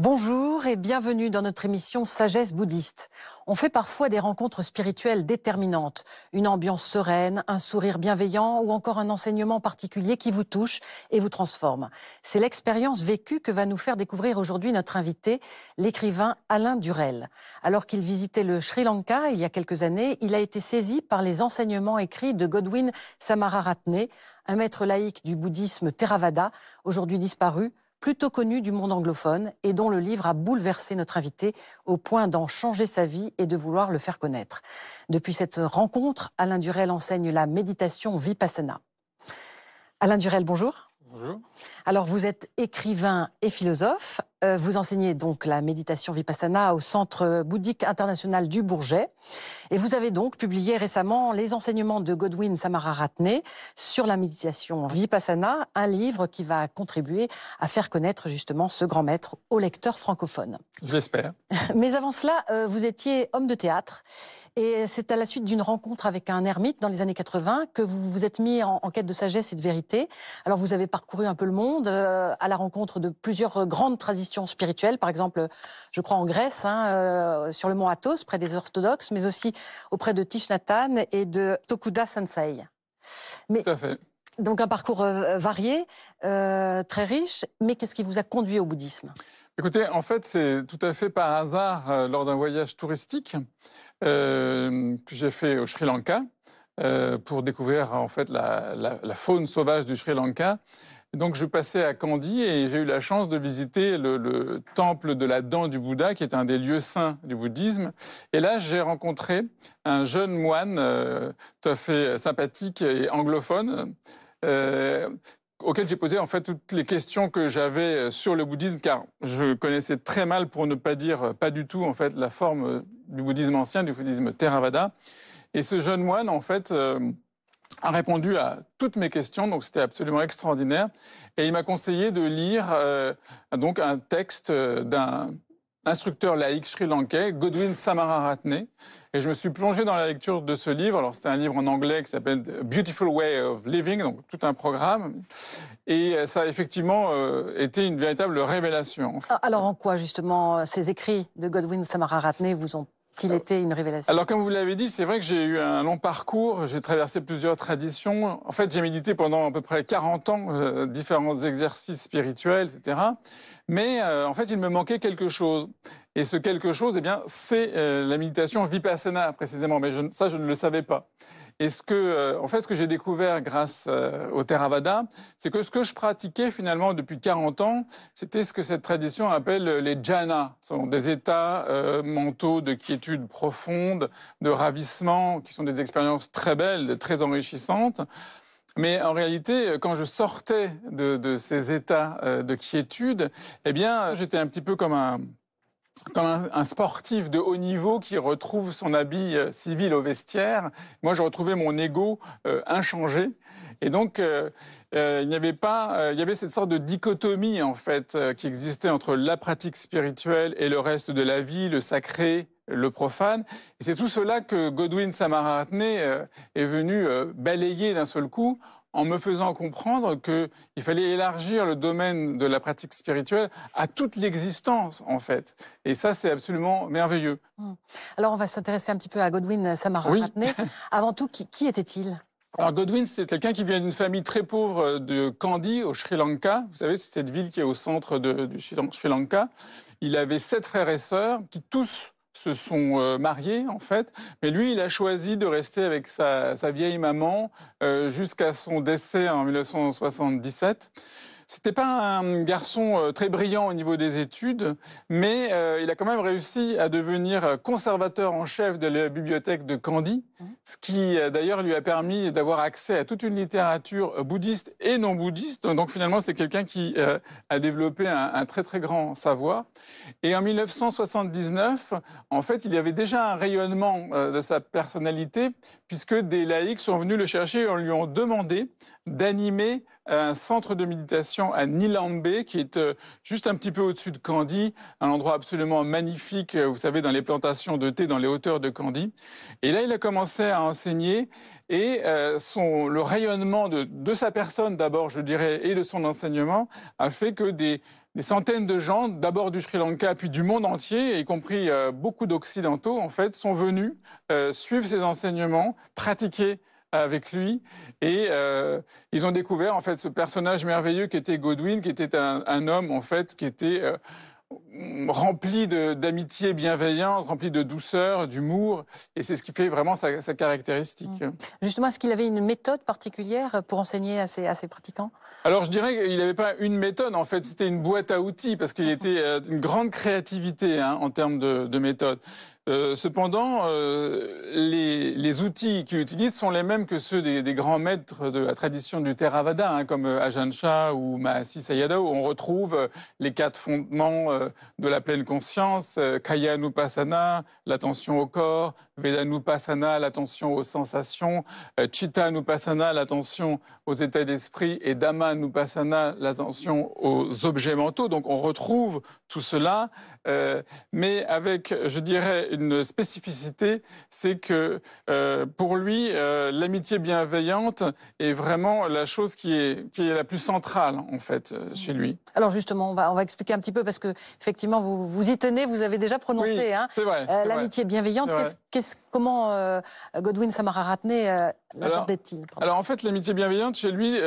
Bonjour et bienvenue dans notre émission Sagesse bouddhiste. On fait parfois des rencontres spirituelles déterminantes, une ambiance sereine, un sourire bienveillant ou encore un enseignement particulier qui vous touche et vous transforme. C'est l'expérience vécue que va nous faire découvrir aujourd'hui notre invité, l'écrivain Alain Durel. Alors qu'il visitait le Sri Lanka il y a quelques années, il a été saisi par les enseignements écrits de Godwin Samararatne, un maître laïque du bouddhisme Theravada, aujourd'hui disparu, plutôt connu du monde anglophone et dont le livre a bouleversé notre invité au point d'en changer sa vie et de vouloir le faire connaître. Depuis cette rencontre, Alain Durel enseigne la méditation Vipassana. Alain Durel, bonjour. Bonjour. Alors, vous êtes écrivain et philosophe. Vous enseignez donc la méditation Vipassana au Centre bouddhique international du Bourget. Et vous avez donc publié récemment les enseignements de Godwin Samararatne sur la méditation Vipassana, un livre qui va contribuer à faire connaître justement ce grand maître aux lecteurs francophones. Je l'espère. Mais avant cela, vous étiez homme de théâtre. Et c'est à la suite d'une rencontre avec un ermite dans les années 80 que vous vous êtes mis en quête de sagesse et de vérité. Alors vous avez parcouru un peu le monde à la rencontre de plusieurs grandes traditions spirituelles, par exemple, je crois en Grèce, sur le mont Athos, près des orthodoxes, mais aussi auprès de Thich Nhat Hanh et de Tokuda Sensei. Tout à fait. Donc un parcours varié, très riche, mais qu'est-ce qui vous a conduit au bouddhisme ? Écoutez, en fait, c'est tout à fait par hasard, lors d'un voyage touristique que j'ai fait au Sri Lanka pour découvrir en fait la faune sauvage du Sri Lanka. Donc, je passais à Kandy et j'ai eu la chance de visiter le temple de la dent du Bouddha, qui est un des lieux saints du bouddhisme. Et là, j'ai rencontré un jeune moine tout à fait sympathique et anglophone, auquel j'ai posé en fait toutes les questions que j'avais sur le bouddhisme, car je connaissais très mal, pour ne pas dire pas du tout, en fait, la forme du bouddhisme ancien, du bouddhisme Theravada. Et ce jeune moine, en fait, a répondu à toutes mes questions, donc c'était absolument extraordinaire. Et il m'a conseillé de lire donc un texte d'un instructeur laïque sri-lankais, Godwin Samararatne. Et je me suis plongé dans la lecture de ce livre. Alors, c'était un livre en anglais qui s'appelle The Beautiful Way of Living, donc tout un programme. Et ça a effectivement été une véritable révélation. En fait. Alors, en quoi, justement, ces écrits de Godwin Samararatne vous ont-ils été une révélation ? Alors, comme vous l'avez dit, c'est vrai que j'ai eu un long parcours. J'ai traversé plusieurs traditions. En fait, j'ai médité pendant à peu près 40 ans, différents exercices spirituels, etc. Mais en fait, il me manquait quelque chose. Et ce quelque chose, eh bien, c'est la méditation Vipassana, précisément. Mais ça, je ne le savais pas. Et en fait, ce que j'ai découvert grâce au Theravada, c'est que ce que je pratiquais finalement depuis 40 ans, c'était ce que cette tradition appelle les jhanas. Ce sont des états mentaux de quiétude profonde, de ravissement, qui sont des expériences très belles, très enrichissantes. Mais en réalité, quand je sortais de ces états de quiétude, eh bien, j'étais un petit peu comme un sportif de haut niveau qui retrouve son habit civil au vestiaire. Moi, je retrouvais mon ego inchangé. Et donc, il y avait cette sorte de dichotomie, en fait, qui existait entre la pratique spirituelle et le reste de la vie, le sacré, le profane. Et c'est tout cela que Godwin Samararatne est venu balayer d'un seul coup, en me faisant comprendre qu'il fallait élargir le domaine de la pratique spirituelle à toute l'existence, en fait. Et ça, c'est absolument merveilleux. Alors, on va s'intéresser un petit peu à Godwin Samararatne. Oui. Avant tout, qui était-il ? Alors, Godwin, c'est quelqu'un qui vient d'une famille très pauvre de Kandy, au Sri Lanka. Vous savez, c'est cette ville qui est au centre du Sri Lanka. Il avait 7 frères et sœurs qui tous se sont mariés, en fait. Mais lui, il a choisi de rester avec sa vieille maman jusqu'à son décès en 1977. C'était pas un garçon très brillant au niveau des études, mais il a quand même réussi à devenir conservateur en chef de la bibliothèque de Kandy, ce qui d'ailleurs lui a permis d'avoir accès à toute une littérature bouddhiste et non bouddhiste. Donc finalement, c'est quelqu'un qui a développé un très très grand savoir. Et en 1979, en fait, il y avait déjà un rayonnement de sa personnalité, puisque des laïcs sont venus le chercher et lui ont demandé d'animer un centre de méditation à Nilambe, qui est juste un petit peu au-dessus de Kandy, un endroit absolument magnifique, vous savez, dans les plantations de thé, dans les hauteurs de Kandy. Et là, il a commencé à enseigner et le rayonnement de sa personne d'abord, je dirais, et de son enseignement a fait que des des centaines de gens, d'abord du Sri Lanka, puis du monde entier, y compris beaucoup d'Occidentaux, en fait, sont venus suivre ses enseignements, pratiquer avec lui, et ils ont découvert en fait ce personnage merveilleux qui était Godwin, qui était un homme en fait qui était rempli d'amitié bienveillante, rempli de douceur, d'humour, et c'est ce qui fait vraiment sa caractéristique. Justement, est-ce qu'il avait une méthode particulière pour enseigner à ses pratiquants? Alors je dirais qu'il n'avait pas une méthode, en fait, c'était une boîte à outils, parce qu'il était d'une grande créativité hein, en termes de méthode. Cependant, les outils qu'il utilise sont les mêmes que ceux des grands maîtres de la tradition du Theravada, hein, comme Ajahn Chah ou Mahasi Sayadaw, où on retrouve les 4 fondements de la pleine conscience, Kayanupassana, l'attention au corps, Vedanupassana, l'attention aux sensations, Chittanupassana, l'attention aux états d'esprit, et Dhammanupassana, l'attention aux objets mentaux. Donc on retrouve tout cela, mais avec, je dirais, une spécificité, c'est que pour lui, l'amitié bienveillante est vraiment la chose qui est la plus centrale, en fait, chez lui. Alors justement, on va expliquer un petit peu, parce que effectivement, vous y tenez, vous avez déjà prononcé oui, hein, c'est vrai, l'amitié bienveillante. Comment Godwin Samararatne l'abordait-il? Alors en fait, l'amitié bienveillante chez lui,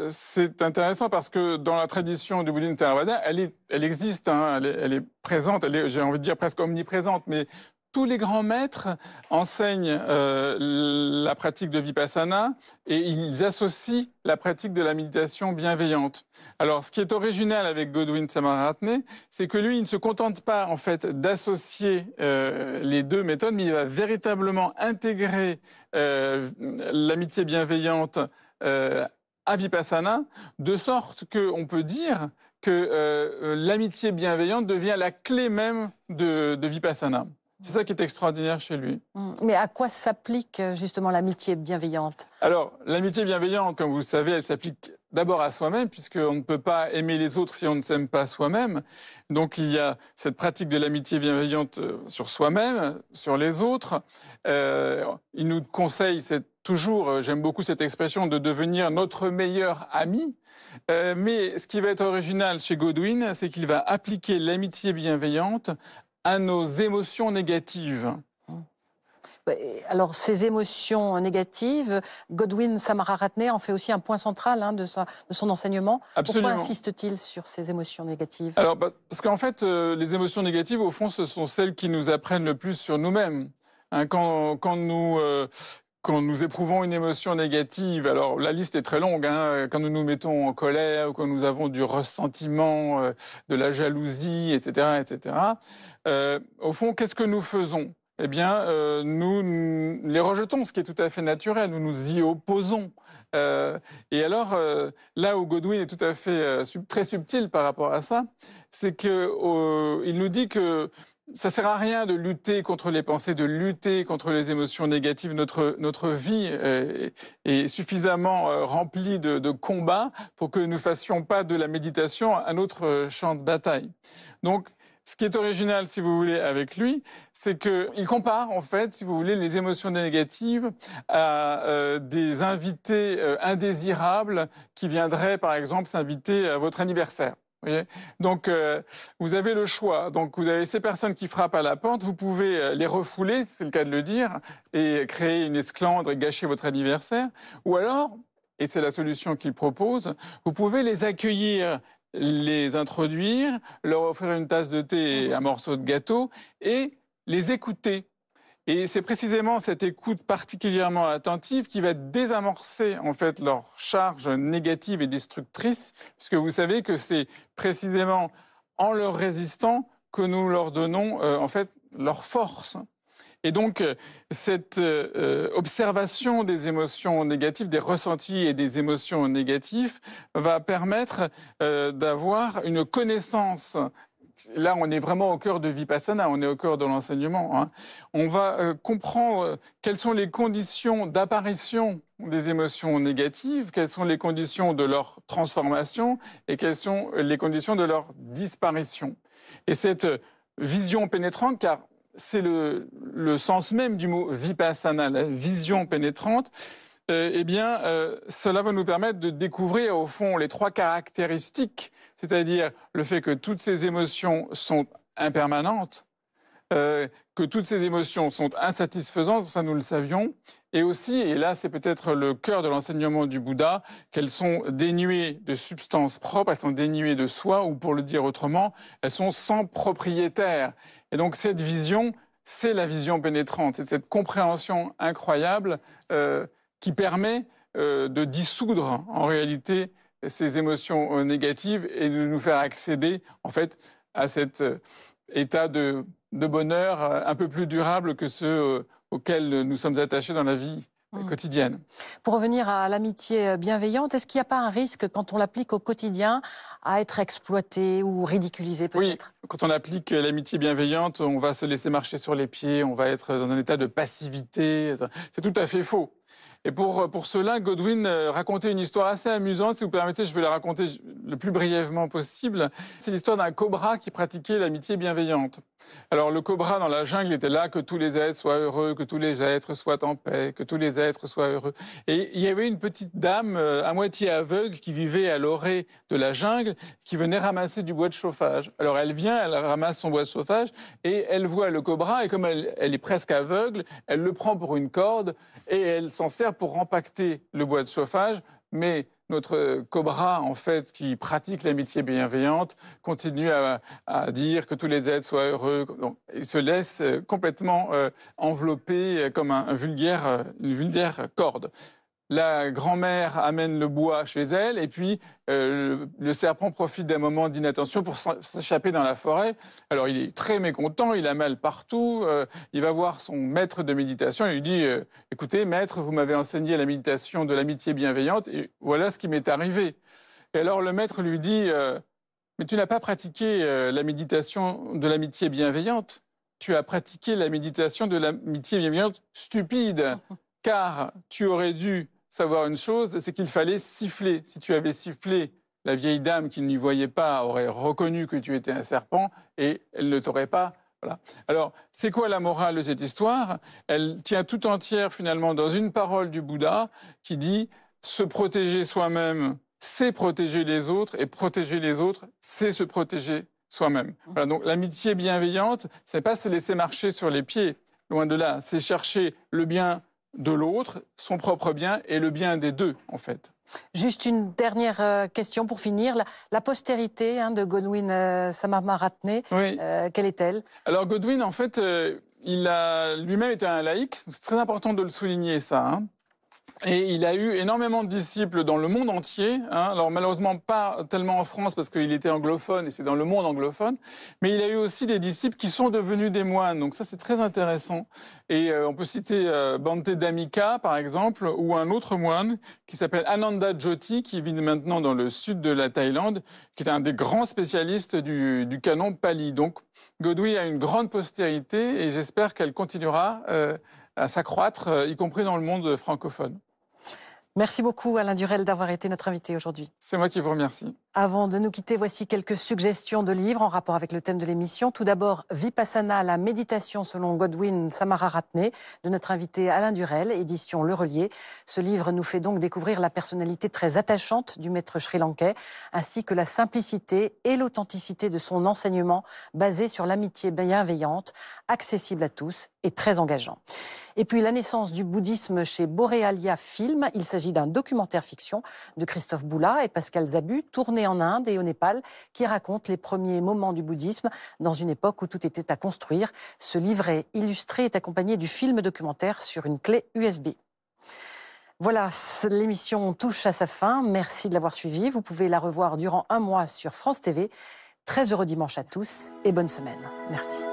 c'est intéressant parce que dans la tradition du bouddhisme Theravada, elle existe, hein, elle est présente, j'ai envie de dire presque omniprésente, mais tous les grands maîtres enseignent la pratique de Vipassana et ils associent la pratique de la méditation bienveillante. Alors, ce qui est original avec Godwin Samararatne, c'est que lui, il ne se contente pas en fait d'associer les deux méthodes, mais il va véritablement intégrer l'amitié bienveillante à Vipassana, de sorte qu'on peut dire que l'amitié bienveillante devient la clé même de Vipassana. C'est ça qui est extraordinaire chez lui. Mais à quoi s'applique justement l'amitié bienveillante? Alors, l'amitié bienveillante, comme vous le savez, elle s'applique d'abord à soi-même, puisqu'on ne peut pas aimer les autres si on ne s'aime pas soi-même. Donc, il y a cette pratique de l'amitié bienveillante sur soi-même, sur les autres. Il nous conseille, c'est toujours, j'aime beaucoup cette expression, de devenir notre meilleur ami. Mais ce qui va être original chez Godwin, c'est qu'il va appliquer l'amitié bienveillante à nos émotions négatives. Alors, ces émotions négatives, Godwin Samararatne en fait aussi un point central hein, de son enseignement. Absolument. Pourquoi insiste-t-il sur ces émotions négatives? Alors, parce qu'en fait, les émotions négatives, au fond, ce sont celles qui nous apprennent le plus sur nous-mêmes. Hein, quand nous éprouvons une émotion négative, alors la liste est très longue, hein, quand nous nous mettons en colère ou quand nous avons du ressentiment, de la jalousie, etc., etc. Au fond, qu'est-ce que nous faisons? Eh bien, nous les rejetons, ce qui est tout à fait naturel, nous nous y opposons. Et alors, là où Godwin est tout à fait très subtil par rapport à ça, c'est qu'il nous dit que ça sert à rien de lutter contre les pensées, de lutter contre les émotions négatives. Notre vie est suffisamment remplie de combats pour que nous fassions pas de la méditation un autre champ de bataille. Donc, ce qui est original, si vous voulez, avec lui, c'est qu'il compare, en fait, si vous voulez, les émotions négatives à des invités indésirables qui viendraient, par exemple, s'inviter à votre anniversaire. Vous voyez. Donc, vous avez le choix. Donc, vous avez ces personnes qui frappent à la porte. Vous pouvez les refouler, c'est le cas de le dire, et créer une esclandre et gâcher votre anniversaire. Ou alors, et c'est la solution qu'il propose, vous pouvez les accueillir, les introduire, leur offrir une tasse de thé et un morceau de gâteau et les écouter. Et c'est précisément cette écoute particulièrement attentive qui va désamorcer en fait leur charge négative et destructrice, puisque vous savez que c'est précisément en leur résistant que nous leur donnons en fait leur force. Et donc, cette observation des émotions négatives, des ressentis et des émotions négatives va permettre d'avoir une connaissance. Là, on est vraiment au cœur de Vipassana, on est au cœur de l'enseignement. Hein. On va comprendre quelles sont les conditions d'apparition des émotions négatives, quelles sont les conditions de leur transformation et quelles sont les conditions de leur disparition. Et cette vision pénétrante, car c'est le sens même du mot Vipassana, la vision pénétrante, Cela va nous permettre de découvrir au fond les 3 caractéristiques, c'est-à-dire le fait que toutes ces émotions sont impermanentes, que toutes ces émotions sont insatisfaisantes, ça nous le savions, et aussi, et là c'est peut-être le cœur de l'enseignement du Bouddha, qu'elles sont dénuées de substance propre, elles sont dénuées de soi, ou pour le dire autrement, elles sont sans propriétaire. Et donc cette vision, c'est la vision pénétrante, c'est cette compréhension incroyable qui permet de dissoudre en réalité ces émotions négatives et de nous faire accéder en fait à cet état de bonheur un peu plus durable que ceux auxquels nous sommes attachés dans la vie quotidienne. Pour revenir à l'amitié bienveillante, est-ce qu'il n'y a pas un risque, quand on l'applique au quotidien, à être exploité ou ridiculisé peut-être? Oui, quand on applique l'amitié bienveillante, on va se laisser marcher sur les pieds, on va être dans un état de passivité. C'est tout à fait faux. Et pour cela, Godwin racontait une histoire assez amusante. Si vous permettez, je vais la raconter le plus brièvement possible. C'est l'histoire d'un cobra qui pratiquait l'amitié bienveillante. Alors le cobra dans la jungle était là, que tous les êtres soient heureux, que tous les êtres soient en paix, que tous les êtres soient heureux. Et il y avait une petite dame à moitié aveugle qui vivait à l'orée de la jungle, qui venait ramasser du bois de chauffage. Alors elle vient, elle ramasse son bois de chauffage et elle voit le cobra, et comme elle est presque aveugle, elle le prend pour une corde et elle s'en sert pour empaqueter le bois de chauffage, mais notre cobra, en fait, qui pratique l'amitié bienveillante, continue à dire que tous les êtres soient heureux. Donc, il se laisse complètement envelopper comme une vulgaire corde. La grand-mère amène le bois chez elle et puis le serpent profite d'un moment d'inattention pour s'échapper dans la forêt. Alors il est très mécontent, il a mal partout, il va voir son maître de méditation et lui dit « Écoutez, maître, vous m'avez enseigné la méditation de l'amitié bienveillante et voilà ce qui m'est arrivé. » Et alors le maître lui dit « Mais tu n'as pas pratiqué la méditation de l'amitié bienveillante, tu as pratiqué la méditation de l'amitié bienveillante stupide, car tu aurais dû savoir une chose, c'est qu'il fallait siffler. Si tu avais sifflé, la vieille dame qui n'y voyait pas aurait reconnu que tu étais un serpent et elle ne t'aurait pas... Voilà. Alors, c'est quoi la morale de cette histoire? Elle tient tout entière finalement dans une parole du Bouddha qui dit « Se protéger soi-même, c'est protéger les autres, et protéger les autres, c'est se protéger soi-même. » Voilà, donc l'amitié bienveillante, c'est pas se laisser marcher sur les pieds, loin de là, c'est chercher le bien de l'autre, son propre bien et le bien des deux, en fait. Juste une dernière question pour finir. La postérité de Godwin Samararatne, Oui. Quelle est-elle? Alors Godwin, en fait, il a lui-même été un laïc. C'est très important de le souligner, ça. Et il a eu énormément de disciples dans le monde entier. Alors malheureusement pas tellement en France parce qu'il était anglophone et c'est dans le monde anglophone. Mais il a eu aussi des disciples qui sont devenus des moines. Donc ça c'est très intéressant. Et on peut citer Bhante Dhammika par exemple, ou un autre moine qui s'appelle Ananda Jyoti, qui vit maintenant dans le sud de la Thaïlande, qui est un des grands spécialistes du canon Pali. Donc Godwin a une grande postérité et j'espère qu'elle continuera à s'accroître, y compris dans le monde francophone. Merci beaucoup Alain Durel d'avoir été notre invité aujourd'hui. C'est moi qui vous remercie. Avant de nous quitter, voici quelques suggestions de livres en rapport avec le thème de l'émission. Tout d'abord, Vipassana, la méditation selon Godwin Samararatne, de notre invité Alain Durel, édition Le Relier. Ce livre nous fait donc découvrir la personnalité très attachante du maître sri-lankais, ainsi que la simplicité et l'authenticité de son enseignement basé sur l'amitié bienveillante, accessible à tous et très engageant. Et puis la naissance du bouddhisme chez Borealia Film. Il s'agit d'un documentaire fiction de Christophe Boula et Pascal Zabu, tourné en Inde et au Népal, qui raconte les premiers moments du bouddhisme dans une époque où tout était à construire. Ce livret illustré est accompagné du film documentaire sur une clé USB. Voilà, l'émission touche à sa fin. Merci de l'avoir suivie. Vous pouvez la revoir durant un mois sur France TV. Très heureux dimanche à tous et bonne semaine. Merci.